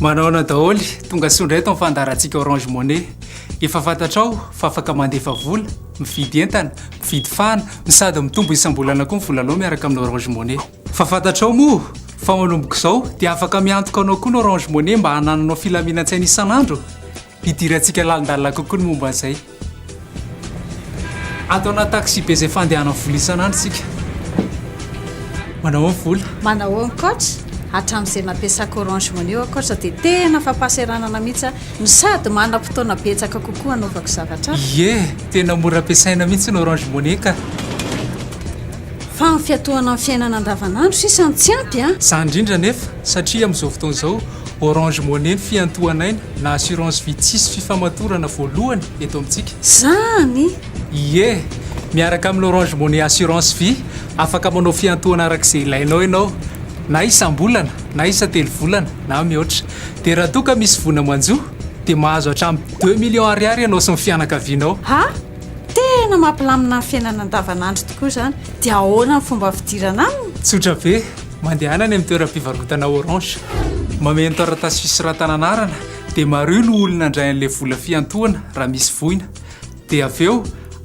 Manao daholo tonga sondray eto mifandarantsika Orange Money. Efa fantatrao fa afaka mandefa vola, mividy entana, mividy fahana, sady mitombo isam-bolana koa ny volanao miaraka amin'ny Orange Money. Fa fantatrao moa fa manomboka izao dia afaka miantoka anao koa ny Orange Money mba hanananao filaminan-tsaina isan'andro. Hidirantsika lalindalina kokoa ny momba an'izay. Ataona taxi be izay fandehana vola isan'andro sika. Manao ny vola? Manao ny coach hatramin'izay nampiasako Orange Money coach dia tena fampahasahiranana mihitsy no sady manam-potoana betsaka kokoa anaovako zavatra. Tena mora ampiasaina mihitsy ny Orange Money ka. Fa ny fiatohana amin'ny fiainana andavanandro sisa tsy ampy a. Izany indrindra nefa satria amin'izao fotoana izao Orange Money ny fiantohanaina na assurance vie tsisy fifamatorana voalohany eto amintsika. Zany? Miaraka amin'ny Orange Money assurance vie afaka manao fiantohana arak'izay ilainao ianao. Na isam-bolana, na isa-telo volana, na mihoatra. Dia raha toa ka misy voana manjo, dia mahazo hatramin'ny 2 millions ariary ianao sy ny fianakavianao. Tena mampilamina ny fiainana andavanandro tokoa izany. Dia ahoana ny fomba fidirana aminy? Tsotra be, mandehana any amin'ny toeram-pivarotana Orange. Mameno taratasy fisoratananarana, dia maro no olona andray an'ilay vola fiantohana raha misy voina. Dia avy eo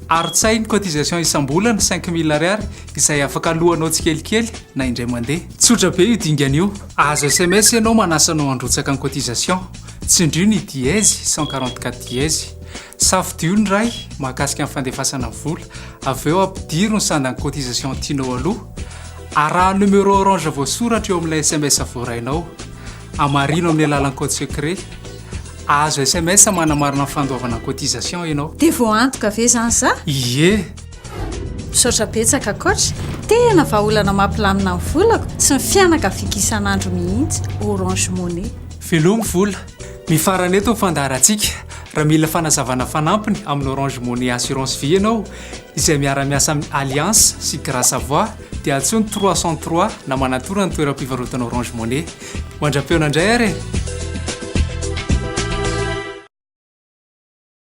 arotsay ny cotisation isam-bolana 5 000 ariary izay afaka alohanao tsikelikely na indray mandeha. Tsotra be io dingan'io. Azo SMS ianao manasanao handrotsaka ny cotisation. Tsindrio ny dièse 144 dièse. Safidio ny ray mahakasika amin'ny fandefasana vola. Avy eo ampidiro ny sandan'ny cotisation tianao aloha. Araha numéro Orange voasoratra eo amin'ilay SMS voarainao. Amarino amin'ny alalan'ny code secret. Azo SMS manamarina ny fandoavana cotisation ianao. Dia voantoka ve zany sa? Misaotra betsaka coach. Tena vahaolana mampilamina ny volako sy ny fianakaviako isan'andro mihitsy Orange Money. Velomy vola. Mifarana eto ny fandaharantsika. Raha mila fanazavana fanampiny amin'ny Orange Money assurance vie ianao izay miara-miasa amin'ny Alliance sy Grâce à Voix dia antsoiny 303 na manatorana ny toeram-pivarotana Orange Money. Mandrapeona indray ary.